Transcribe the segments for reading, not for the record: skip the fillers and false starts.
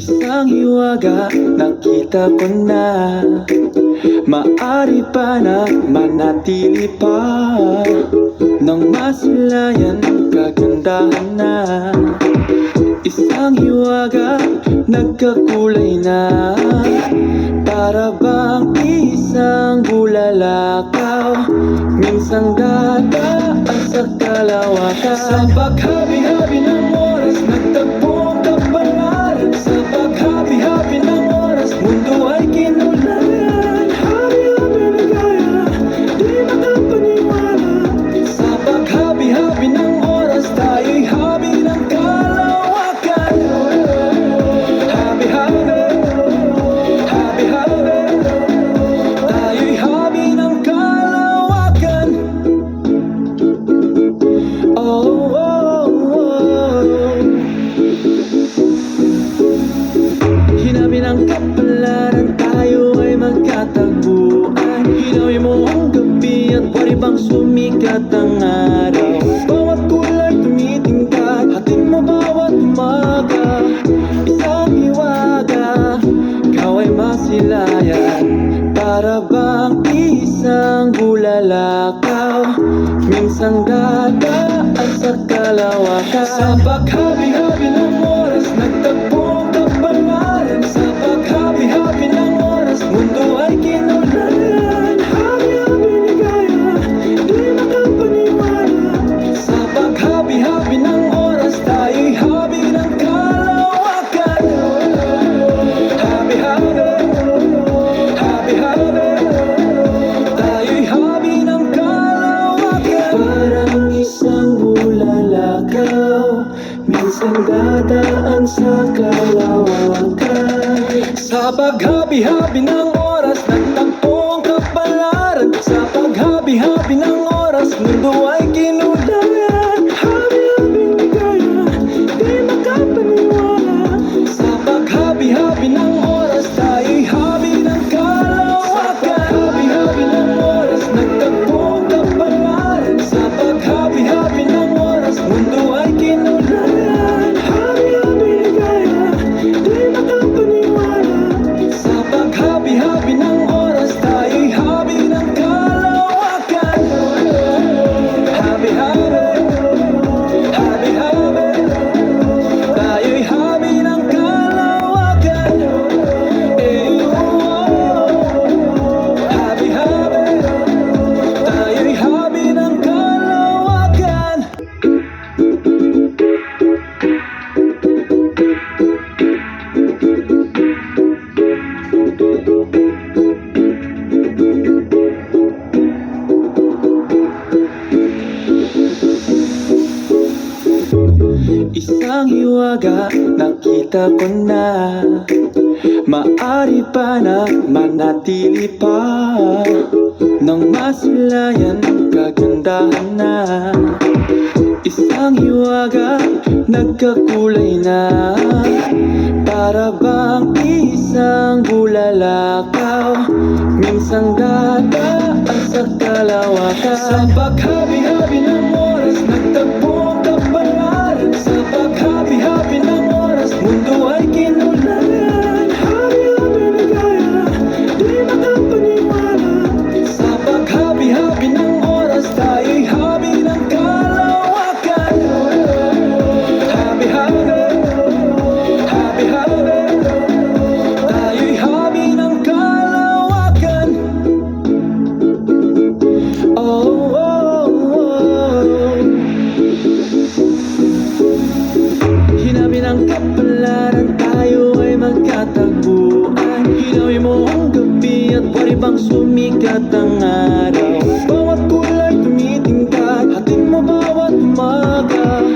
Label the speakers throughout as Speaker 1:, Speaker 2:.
Speaker 1: Isang hiwaga nakita ko na, maari pa na manatili pa nang masilayan kagandahan na. Isang hiwaga nagkakulay na, para bang isang bulalakaw, minsang dadaan sa kalawakan. Sa paghabi-habi ng oras, nagtagpo ang kapalaran. Sa paghabi-habi ng oras, mundo ay kinulayan. Habi-habi na gaya, di makapaniwala. Sa paghabi-habi ng oras, tayo'y habi ng kalawakan. Habi-habi, habi-habi, tayo'y habi ng kalawakan. Oh, oh, oh. Hinabi ng kapalaran, tayo ay magkatagpuan. Hinawin mo ang gabi at wari bang sumikat ang araw. Bawat kulay tumitingkad, hatid mo bawat umaga. Isang hiwaga, ikaw ay masilayan, para bang isang bulalakaw, minsang dadaan sa kalawakan. Sa paghabi-habi ng oras, nagtagpo ang kapalaran. Sa paghabi-habi ng oras, mundo ay kinulayan. Habi-habi ni gaya, di makapaniwala. Sa paghabi-habi ng oras, tayo'y habi ng kalawakan. Habi-habi, habi-habi, tayo'y habi ng kalawakan. Parang isang bulalakaw, minsan dadaan sa kalawakan. Sa paghabi-habi ng oras, nagtagpo ang kapalaran. Sa paghabi-habi ng oras, mundo ay kinulayan. Habi-habi ni gaya, di makapaniwala. Sa paghabi-habi ng oras, tayo'y habi ng kalawakan. Sa paghabi-habi ng oras, nagtagpo ang kapalaran. Sa paghabi-habi ng oras, mundo ay kinulayan. Habi-habi ni gaya, di makapaniwala. Sa paghabi-habi ng oras, tayo'y habi ng kalawakan. Habi-habi, habi-habi, tayo'y habi ng kalawakan. Habi-habi, tayo'y habi ng kalawakan. Isang hiwaga nakita ko na, maari pa na manatili pa nang masilayan kagandahan na. Isang hiwaga nagkakulay na, para bang isang bulalakaw, minsang dadaan sa kalawakan. Sa paghabi-habi ng oras, nagtagpo ang kapalaran. Sa paghabi-habi ng oras, mundo ay kinulayan. Habi-habi ni gaya, di makapaniwala. Sa paghabi-habi ng oras, tayo'y habi ng kalawakan. Habi-habi, habi-habi, tayo'y habi ng kalawakan. Oh, oh, oh. Hinabi ng kapalaran, tayo ay magkatagpuan. Hinawin mo ang gabi at wari bang sumikat ang araw. Bawat kulay tumitingkad, hatid mo bawat umaga.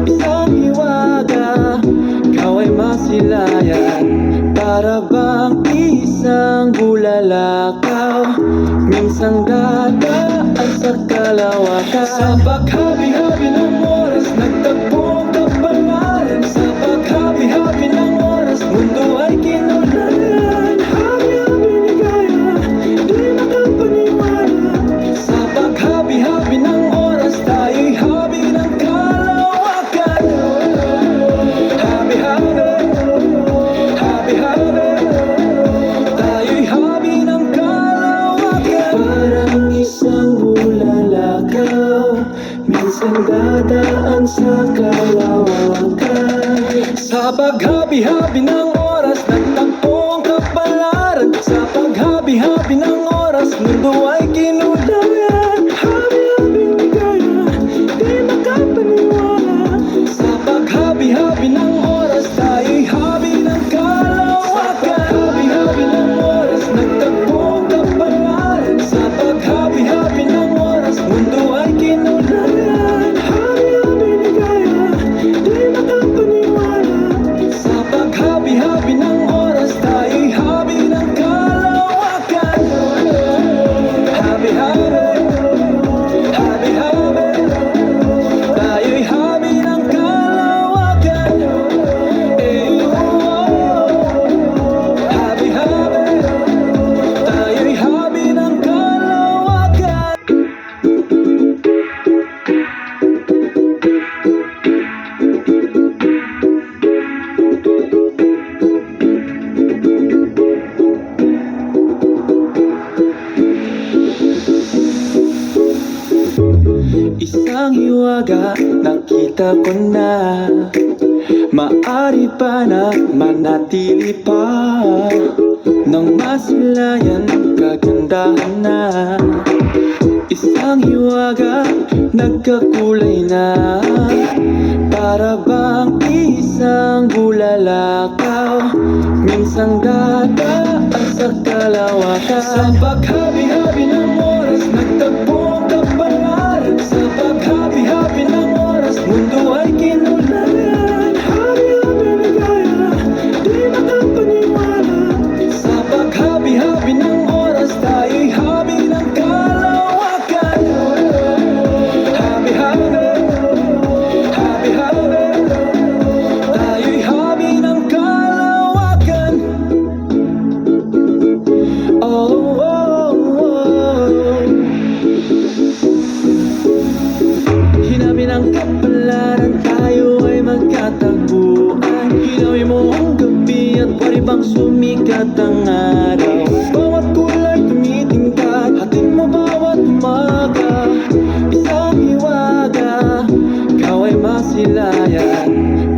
Speaker 1: Isang hiwaga, ikaw ay masilayan, para bang isang bulalakaw, minsang dadaan sa kalawakan. Sa paghabi-habi ng oras, nagtagpo ang kapalaran. Sa paghabi-habi ng oras, mundo ay kinulayan. Habi-habi ni gaya, di makapaniwala. Sa paghabi-habi ng oras, tayo'y habi ng kalawakan. Habi-habi, dadaan sa kalawakan. Sa paghabi-habi ng oras, nagtagpo ang kapalaran. Sa paghabi-habi ng oras, mundo ay kinulayan. Habi-habing ligaya, di makapaniwala. Sa paghabi-habi ng oras, tayo'y habi ng kalawakan. Sa paghabi-habi ng oras, nagtagpo ang kapalaran. Sa paghabi-habi ng oras, mundo ay kinulayan. Habi-habing ligaya, di makapaniwala. Sa paghabi-habi ng oras, tayo'y habi ng kalawakan. Habi-habi, habi-habi, tayo'y habi ng kalawakan. Habi-habi, tayo'y habi ng kalawakan. Isang hiwaga nakita ko na, maari pa na manatili pa, nang masilayan kagandahan na. Isang hiwaga nagkakulay na, para bang isang bulalakaw, minsang dadaan sa kalawakan. Sa paghabi-habi ng oras, nagtagpo ang kapalaran. Sa paghabi-habi ng oras, mundo ay kinulayan. Habi-habi ligaya, di makapaniwala. Sa paghabi-habi ng oras, tayo'y habi ng kalawakan. Habi-habi, habi-habi, tayo'y habi ng kalawakan. Oh, oh, oh. Hinabi ng kapalaran, tayo ay magkatagpuan. Hinawi mo ang gabi at pari bang sumikat ang araw. Bawat kulay tumitingkad, hatid mo bawat umaga. Isang hiwaga, ikaw ay masilayan,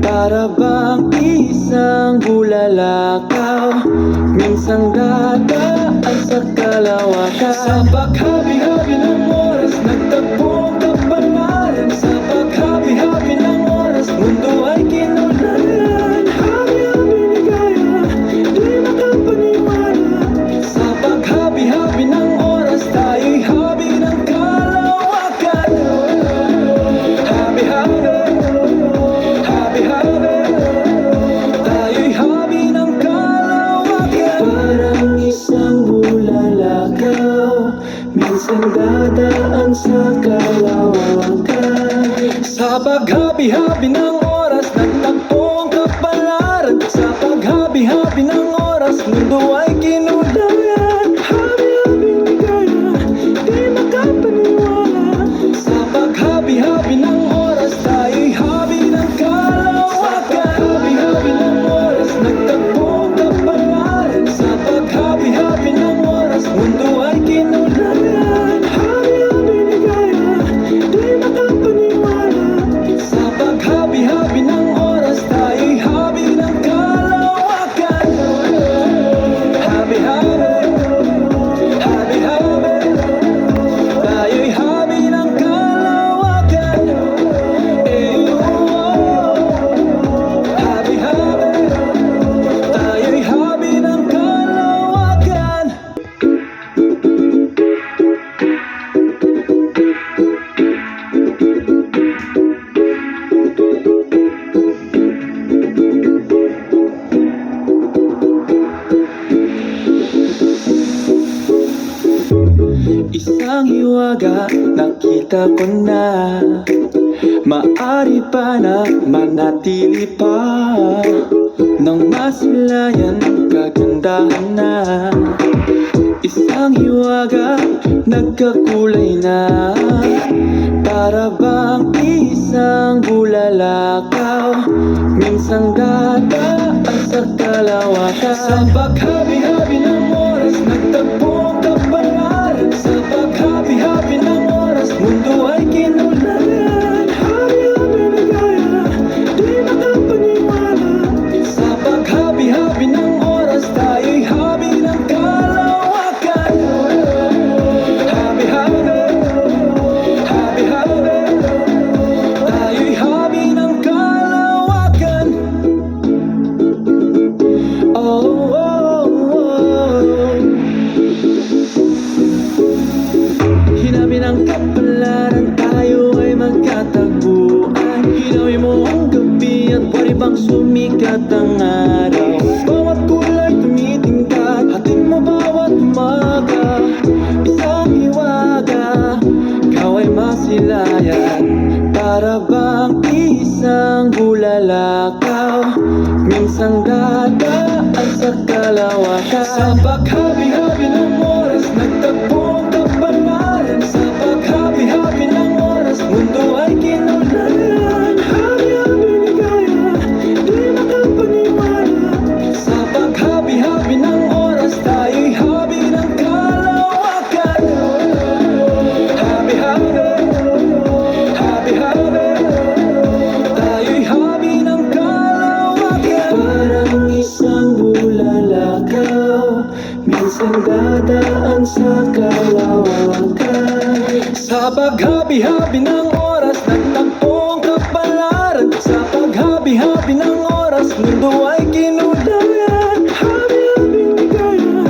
Speaker 1: para bang isang bulalakaw, minsang dadaan sa kalawakan. Sa paghabi-habi ng oras, nagtagpo ang kapalaran. Sa paghabi-habi ng oras, mundo ay kinulayan. Habi-habi ligaya, di makapaniwala. Sa paghabi-habi ng oras, tayo'y habi ng kalawakan. Habi-habi, habi-habi, tayo'y habi ng kalawakan. Parang isang bulalakaw, minsang dadaan sa kalawakan. Sa paghabi-habi ng oras, nagtagpo ang kapalaran. Sa paghabi-habi ng oras, mundo ay kinulayan. Habi-habing ligaya, di makapaniwala. Sa paghabi-habi ng oras, tayo'y habi ng kalawakan. Habi-habi ng oras, nagtagpo ang kapalaran. Sa paghabi-habi ng oras, mundo ay kinulayan. Habi-habing ligaya, di makapaniwala. Sa paghabi-habi ng oras, tayo'y habi ng kalawakan. Habi-habi, habi-habi, tayo'y habi ng kalawakan. Habi-habi, tayo'y habi ng kalawakan. Isang hiwaga nakita ko na, maari pa na manatili pa, nang masilayan kagandahan na. Isang hiwaga nagkakulay na, para bang isang bulalakaw, minsang dadaan sa kalawakan. Sa paghabi-habi ng oras, nagtagpo ang kapalaran. Sa paghabi-habi ng oras, mundo ay kinulayan. bang sumikat ang araw? Bawat kulay tumitingkad, hatid mo bawat umaga. Isang hiwaga, ikaw ay masilayan. Para bang isang bulalakaw, minsan dadaan sa kalawakan. Sa paghabi-habi ng oras, nagtagpo ang kapalaran. Sa paghabi-habi ng oras, mundo ay kinulayan. Habi-habi ligaya, di makapaniwala. Sa paghabi-habi ng oras, tayo'y habi ng kalawakan. Habi-habi, habi-habi, tayo'y habi ng kalawakan. Parang isang bulalakaw, minsan dadaan sa kalawakan. Sa paghabi-habi ng oras, nagtagpo ang kapalaran. Sa paghabi-habi ng oras, mundo ay kinulayan. Habi-habi ligaya,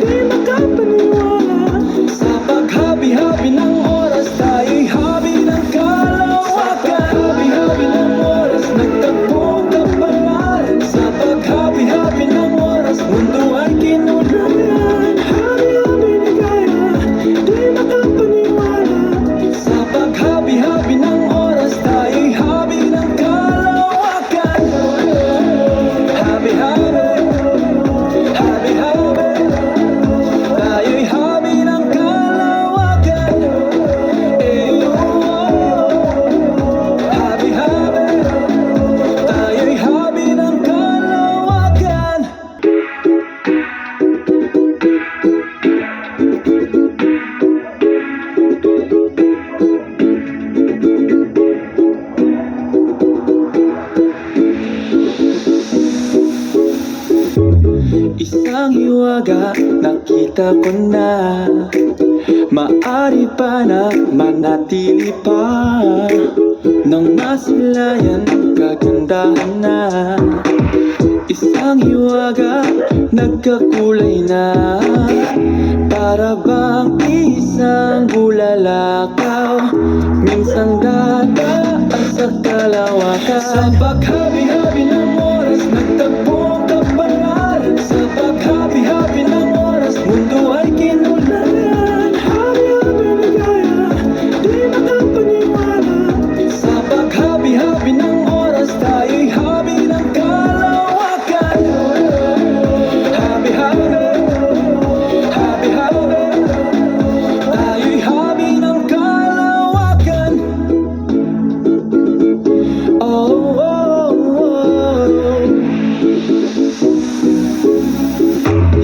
Speaker 1: di makapaniwala. Sa paghabi-habi ng oras, tayo'y habi ng kalawakan. Habi-habi ng oras, nagtagpo ang kapalaran. Sa paghabi-habi ng oras, mundo ay kinulayan. Habi-habi ligaya, di makapaniwala. Sa paghabi-habi ng oras, tayo'y habi ng kalawakan. Habi-habi, habi-habi, tayo'y habi ng kalawakan. Habi-habi, tayo'y habi ng kalawakan. Isang hiwaga, nakita ko na. Maari pa na manatili pa. Nang masilayan, kagandahan na. Isang hiwaga, nagkakulay na. Para bang isang bulalakaw, minsan dadaan sa kalawakan. Sa paghabi-habi ng oras, nagtagpo ang kapalaran. Sa paghabi-habi ng oras, mundo ay kinulayan. Habi-habi ligaya, di makapaniwala. Sa paghabi-habi ng oras, tayo'y habi ng kalawakan. Habi-habi, habi-habi, tayo'y habi ng kalawakan. Oh, oh, oh.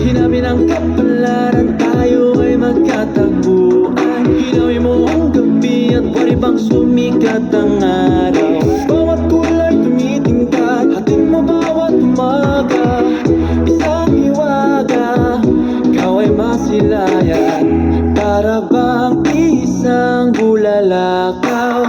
Speaker 1: Hinabi ng kapalaran, tayo ay magkatagpuan. Hinawi mo ang gabi at wari bang sumikat ang araw. Bawat kulay tumitingkad, hatid mo bawat umaga. Isang hiwaga, ikaw ay masilayan. Para bang isang bulalakaw.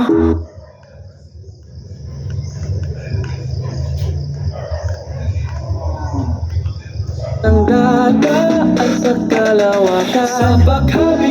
Speaker 1: Ang dadaan sa kalawakan. Sa paghabi